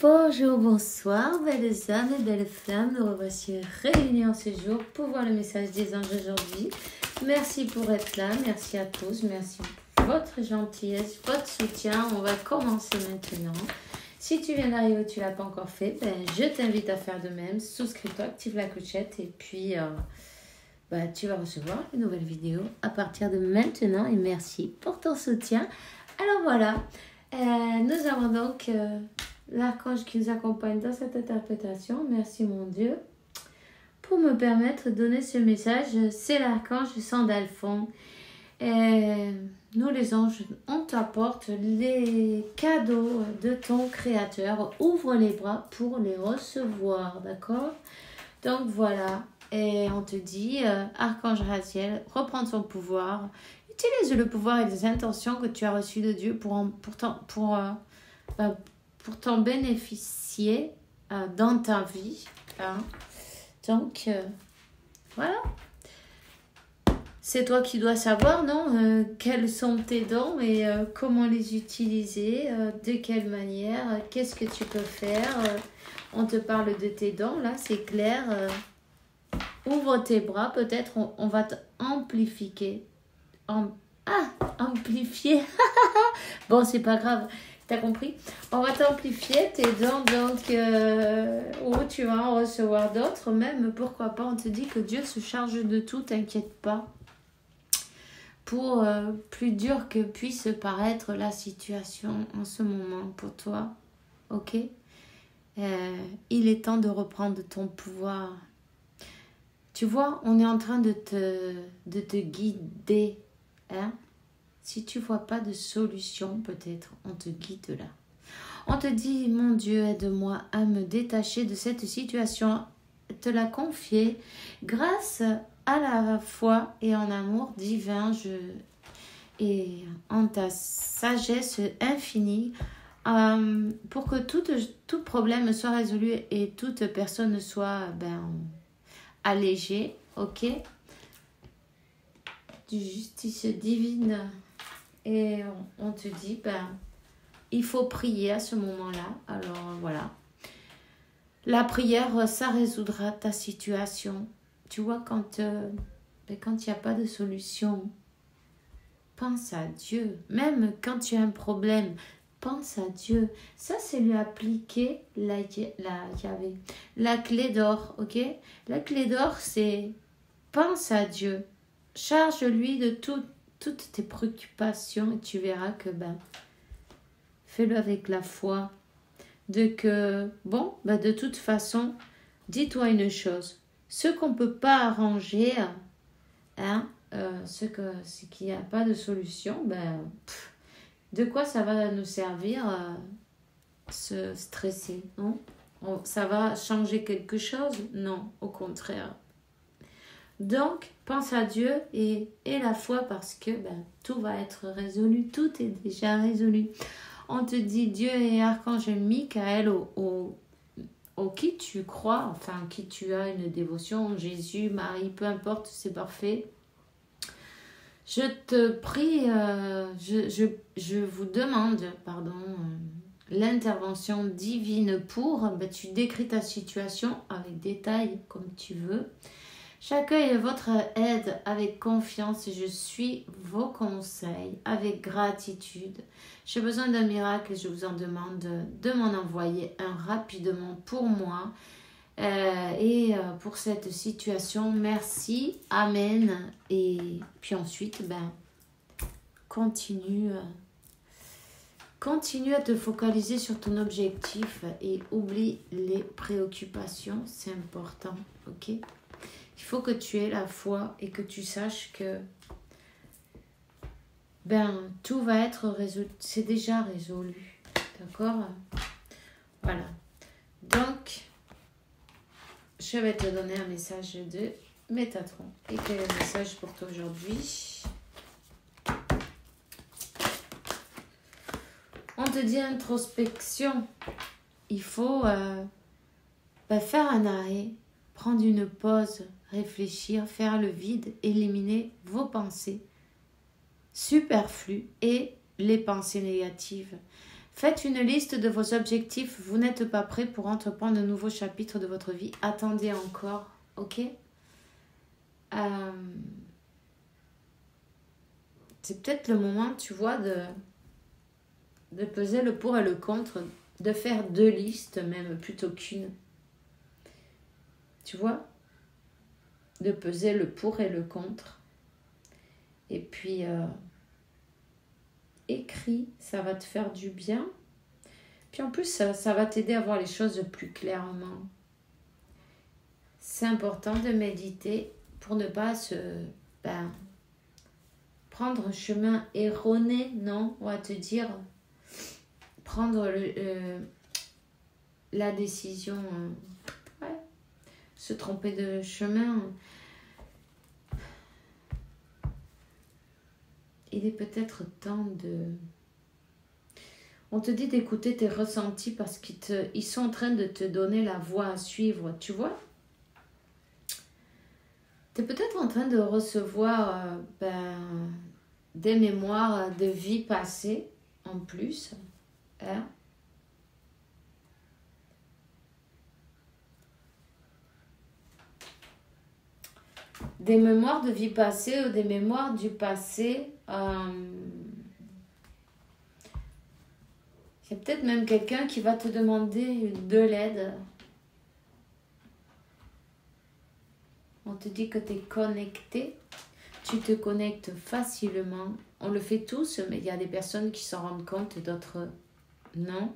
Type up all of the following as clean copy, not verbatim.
Bonjour, bonsoir, belles âmes et belles flammes. Nous revoici réunis en ce jour pour voir le message des anges aujourd'hui. Merci pour être là, merci à tous, merci pour votre gentillesse, votre soutien. On va commencer maintenant. Si tu viens d'arriver ou tu ne l'as pas encore fait, je t'invite à faire de même. Souscris-toi, active la clochette et puis tu vas recevoir une nouvelle vidéo à partir de maintenant. Et merci pour ton soutien. Alors voilà, nous avons donc l'archange qui nous accompagne dans cette interprétation. Merci mon Dieu pour me permettre de donner ce message. C'est l'archange Sandalphon. Nous les anges, on t'apporte les cadeaux de ton créateur. Ouvre les bras pour les recevoir, d'accord? Donc voilà, et on te dit, archange Raziel, reprends ton pouvoir. Utilise le pouvoir et les intentions que tu as reçues de Dieu pour t'en bénéficier dans ta vie. Hein. Donc, voilà. C'est toi qui dois savoir, non? Quels sont tes dons et comment les utiliser, de quelle manière, qu'est-ce que tu peux faire. On te parle de tes dons, là, c'est clair. Ouvre tes bras, peut-être on va t'amplifier. Amplifier. Bon, c'est pas grave. T'as compris? On va t'amplifier tes dons, donc où tu vas en recevoir d'autres, même, pourquoi pas, on te dit que Dieu se charge de tout, t'inquiète pas. Pour plus dur que puisse paraître la situation en ce moment pour toi, ok? Il est temps de reprendre ton pouvoir. Tu vois, on est en train de te guider, hein? Si tu vois pas de solution, peut-être, on te guide là. On te dit, mon Dieu, aide-moi à me détacher de cette situation, te la confier grâce à la foi et en amour divin et en ta sagesse infinie pour que tout problème soit résolu et toute personne soit allégée, ok? Du justice divine. Et on te dit, il faut prier à ce moment-là. Alors voilà. La prière, ça résoudra ta situation. Tu vois, quand il n'y a pas de solution, pense à Dieu. Même quand tu as un problème, pense à Dieu. Ça, c'est lui appliquer la clé d'or, ok? La clé d'or, c'est pense à Dieu. Charge-lui de toutes tes préoccupations et tu verras que fais-le avec la foi. De toute façon, dis-toi une chose. Ce qu'on ne peut pas arranger, ce qu'il n'y a pas de solution, de quoi ça va nous servir se stresser, non? Ça va changer quelque chose? Non, au contraire. Donc, pense à Dieu et la foi parce que tout va être résolu, tout est déjà résolu. On te dit Dieu et archange Michael au qui tu crois, enfin qui tu as une dévotion, Jésus, Marie, peu importe, c'est parfait. Je te prie, je vous demande, l'intervention divine pour, tu décris ta situation avec détail comme tu veux. J'accueille votre aide avec confiance et je suis vos conseils avec gratitude. J'ai besoin d'un miracle et je vous en demande de m'en envoyer un rapidement pour moi et pour cette situation. Merci, amen. Et puis ensuite, continue à te focaliser sur ton objectif et oublie les préoccupations, c'est important, ok? Il faut que tu aies la foi et que tu saches que tout va être résolu. C'est déjà résolu. D'accord? Voilà. Donc, je vais te donner un message de Métatron. Et quel est le message pour toi aujourd'hui? On te dit introspection. Il faut faire un arrêt, prendre une pause, réfléchir, faire le vide, éliminer vos pensées superflues et les pensées négatives. Faites une liste de vos objectifs. Vous n'êtes pas prêt pour entreprendre un nouveau chapitre de votre vie. Attendez encore, ok? C'est peut-être le moment, tu vois, de peser le pour et le contre, de faire 2 listes, même plutôt qu'une. Tu vois? De peser le pour et le contre. Et puis, écris, ça va te faire du bien. Puis en plus, ça va t'aider à voir les choses plus clairement. C'est important de méditer pour ne pas prendre un chemin erroné, non? On va te dire, prendre la décision, se tromper de chemin. Il est peut-être temps de... On te dit d'écouter tes ressentis parce qu'ils sont en train de te donner la voie à suivre, tu vois? Tu es peut-être en train de recevoir des mémoires de vie passée en plus. Hein? Des mémoires de vie passée ou des mémoires du passé. Il y a peut-être même quelqu'un qui va te demander de l'aide. On te dit que tu es connecté. Tu te connectes facilement. On le fait tous, mais il y a des personnes qui s'en rendent compte et d'autres non.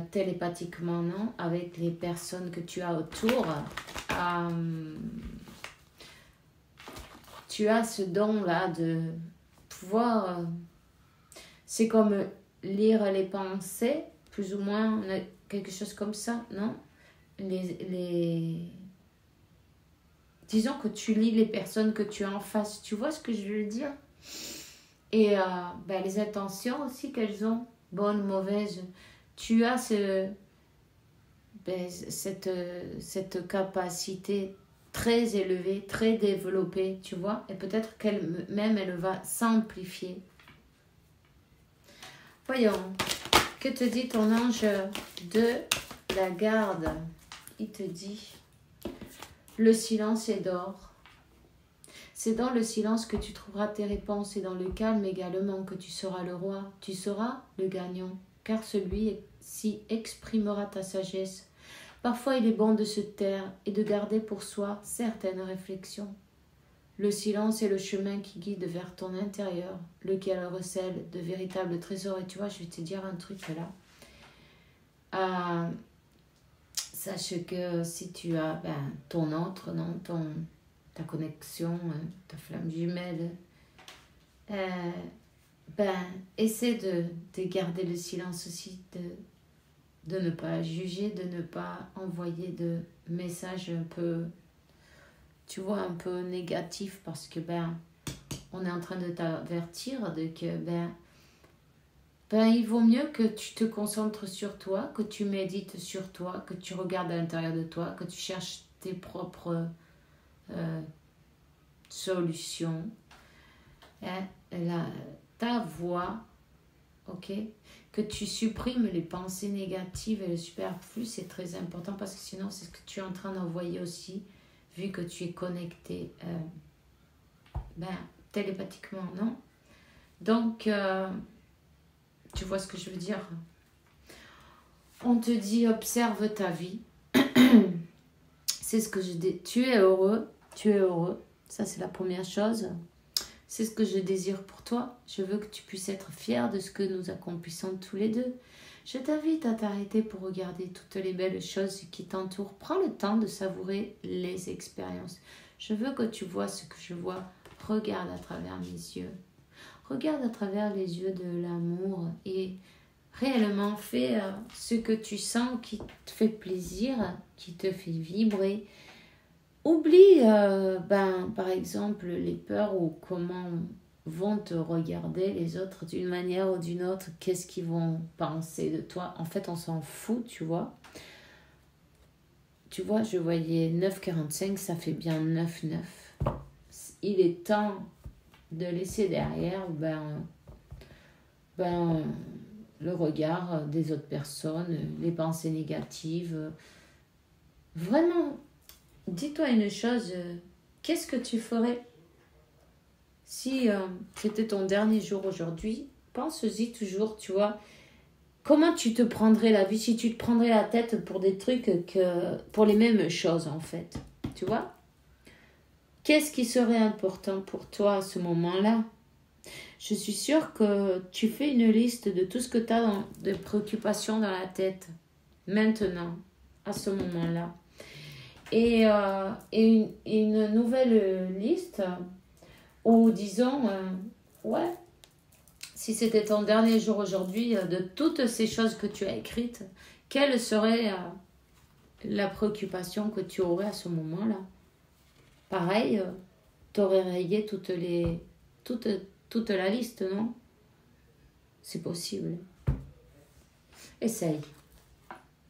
Télépathiquement, non. Avec les personnes que tu as autour. Tu as ce don-là de pouvoir... c'est comme lire les pensées, plus ou moins, quelque chose comme ça, non? Disons que tu lis les personnes que tu as en face, tu vois ce que je veux dire? Et les intentions aussi qu'elles ont, bonnes, mauvaises. Tu as cette capacité très élevée, très développée, tu vois? Et peut-être qu'elle-même, elle va s'amplifier. Voyons, que te dit ton ange de la garde? Il te dit, le silence est d'or. C'est dans le silence que tu trouveras tes réponses et dans le calme également que tu seras le roi. Tu seras le gagnant, car celui-ci exprimera ta sagesse. Parfois, il est bon de se taire et de garder pour soi certaines réflexions. Le silence est le chemin qui guide vers ton intérieur, lequel recèle de véritables trésors. Et tu vois, je vais te dire un truc là. Sache que si tu as ton autre, non, ta connexion, ta flamme jumelle, essaie de garder le silence aussi, de ne pas juger, de ne pas envoyer de messages un peu... tu vois, un peu négatif parce que on est en train de t'avertir de que il vaut mieux que tu te concentres sur toi, que tu médites sur toi, que tu regardes à l'intérieur de toi, que tu cherches tes propres solutions, ta voix, ok? Que tu supprimes les pensées négatives et le superflu, c'est très important parce que sinon c'est ce que tu es en train d'envoyer aussi, vu que tu es connecté télépathiquement, non? Donc, tu vois ce que je veux dire? On te dit, observe ta vie. C'est ce que je dis. Tu es heureux. Ça, c'est la première chose. C'est ce que je désire pour toi. Je veux que tu puisses être fier de ce que nous accomplissons tous les deux. Je t'invite à t'arrêter pour regarder toutes les belles choses qui t'entourent. Prends le temps de savourer les expériences. Je veux que tu vois ce que je vois. Regarde à travers mes yeux. Regarde à travers les yeux de l'amour et réellement fais ce que tu sens qui te fait plaisir, qui te fait vibrer. Oublie, par exemple, les peurs ou comment vont te regarder les autres d'une manière ou d'une autre. Qu'est-ce qu'ils vont penser de toi? En fait, on s'en fout, tu vois. Tu vois, je voyais 9,45, ça fait bien 9,9. Il est temps de laisser derrière le regard des autres personnes, les pensées négatives. Vraiment, dis-toi une chose, qu'est-ce que tu ferais si c'était ton dernier jour aujourd'hui? Pense-y toujours, tu vois. Comment tu te prendrais la vie si tu te prendrais la tête pour des trucs pour les mêmes choses en fait, tu vois? Qu'est-ce qui serait important pour toi à ce moment-là? Je suis sûre que tu fais une liste de tout ce que tu as de préoccupations dans la tête maintenant, à ce moment-là. Et une nouvelle liste où disons, ouais, si c'était ton dernier jour aujourd'hui, de toutes ces choses que tu as écrites, quelle serait la préoccupation que tu aurais à ce moment-là? Pareil, tu aurais rayé toute la liste, non? C'est possible. Essaye.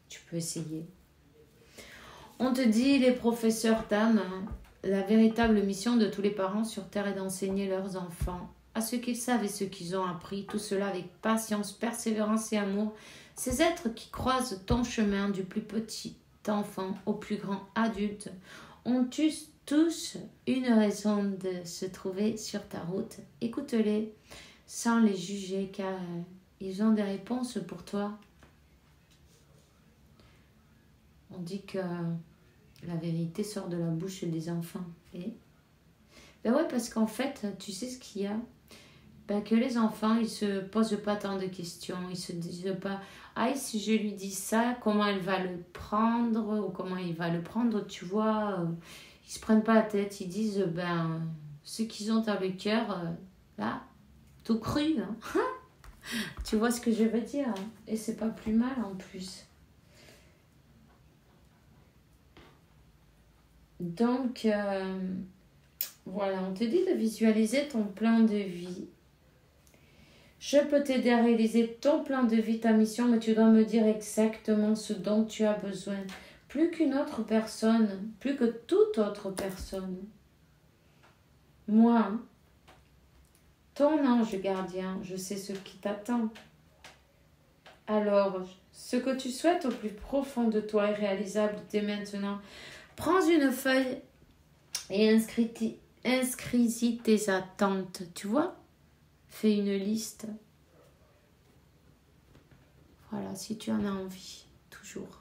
Tu peux essayer. On te dit, les professeurs d'âme, la véritable mission de tous les parents sur Terre est d'enseigner leurs enfants à ce qu'ils savent et ce qu'ils ont appris, tout cela avec patience, persévérance et amour. Ces êtres qui croisent ton chemin du plus petit enfant au plus grand adulte ont tous une raison de se trouver sur ta route. Écoute-les sans les juger car ils ont des réponses pour toi. On dit que la vérité sort de la bouche des enfants. Et ben ouais, parce qu'en fait, tu sais ce qu'il y a? Ben que les enfants, ils se posent pas tant de questions. Ils se disent pas, ah, si je lui dis ça, comment elle va le prendre ou comment il va le prendre, tu vois. Ils se prennent pas la tête. Ils disent, ben, ce qu'ils ont dans le cœur, là, tout cru. Hein. Tu vois ce que je veux dire? Et c'est pas plus mal en plus. Donc, voilà, on te dit de visualiser ton plan de vie. Je peux t'aider à réaliser ton plan de vie, ta mission, mais tu dois me dire exactement ce dont tu as besoin. Plus qu'une autre personne, plus que toute autre personne. Moi, ton ange gardien, je sais ce qui t'attend. Alors, ce que tu souhaites au plus profond de toi est réalisable dès maintenant. Prends une feuille et inscris-y tes attentes, tu vois? Fais une liste. Voilà, si tu en as envie, toujours.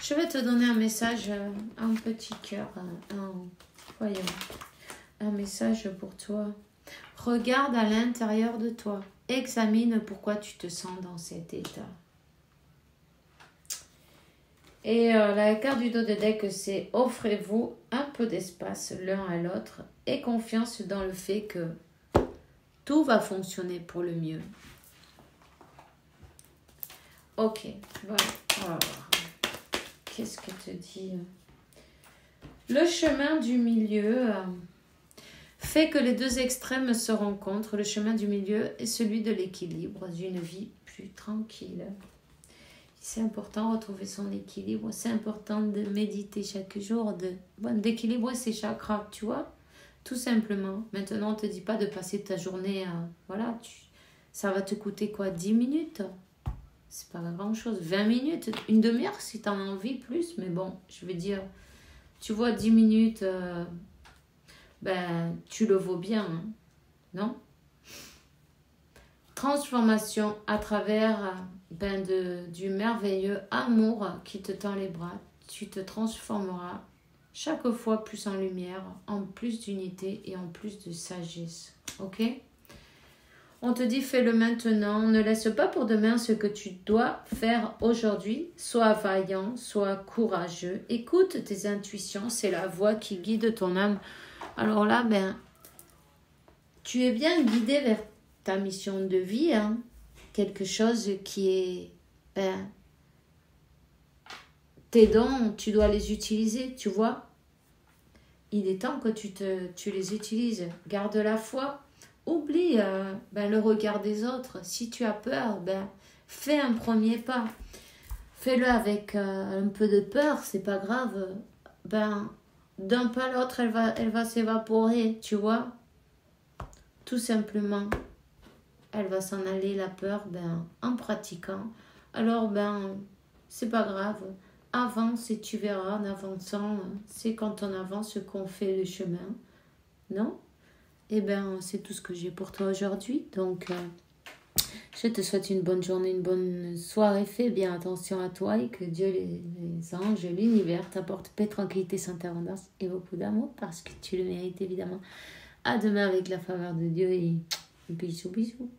Je vais te donner un message, un petit cœur, voyons, un message pour toi. Regarde à l'intérieur de toi. Examine pourquoi tu te sens dans cet état. Et la carte du dos de deck, c'est offrez-vous un peu d'espace l'un à l'autre et confiance dans le fait que tout va fonctionner pour le mieux. Ok, voilà. Alors, qu'est-ce que te dit? Le chemin du milieu fait que les deux extrêmes se rencontrent. Le chemin du milieu est celui de l'équilibre, d'une vie plus tranquille. C'est important de retrouver son équilibre. C'est important de méditer chaque jour, d'équilibrer ses chakras, tu vois, tout simplement. Maintenant, on ne te dit pas de passer ta journée à... Voilà, ça va te coûter quoi, 10 minutes? C'est pas grand-chose. 20 minutes, une demi-heure si tu en as envie, plus. Mais bon, je veux dire, tu vois, 10 minutes, ben, tu le vaux bien, hein, non? Transformation à travers du merveilleux amour qui te tend les bras. Tu te transformeras chaque fois plus en lumière, en plus d'unité et en plus de sagesse. Ok? On te dit fais-le maintenant. Ne laisse pas pour demain ce que tu dois faire aujourd'hui. Sois vaillant, sois courageux. Écoute tes intuitions. C'est la voix qui guide ton âme. Alors là, ben, tu es bien guidé vers ta mission de vie, hein, quelque chose qui est, ben, tes dons, tu dois les utiliser, tu vois. Il est temps que tu les utilises. Garde la foi. Oublie le regard des autres. Si tu as peur, ben, fais un premier pas. Fais-le avec un peu de peur, c'est pas grave. Ben, d'un pas à l'autre, elle va s'évaporer, tu vois. Tout simplement. elle va s'en aller, la peur, en pratiquant. Alors, c'est pas grave. Avance et tu verras, en avançant, c'est quand on avance qu'on fait le chemin. Non? C'est tout ce que j'ai pour toi aujourd'hui. Donc, je te souhaite une bonne journée, une bonne soirée. Fais bien attention à toi et que Dieu, les anges, l'univers t'apporte paix, tranquillité, sainte abondance et beaucoup d'amour parce que tu le mérites évidemment. À demain avec la faveur de Dieu et bisous, bisous.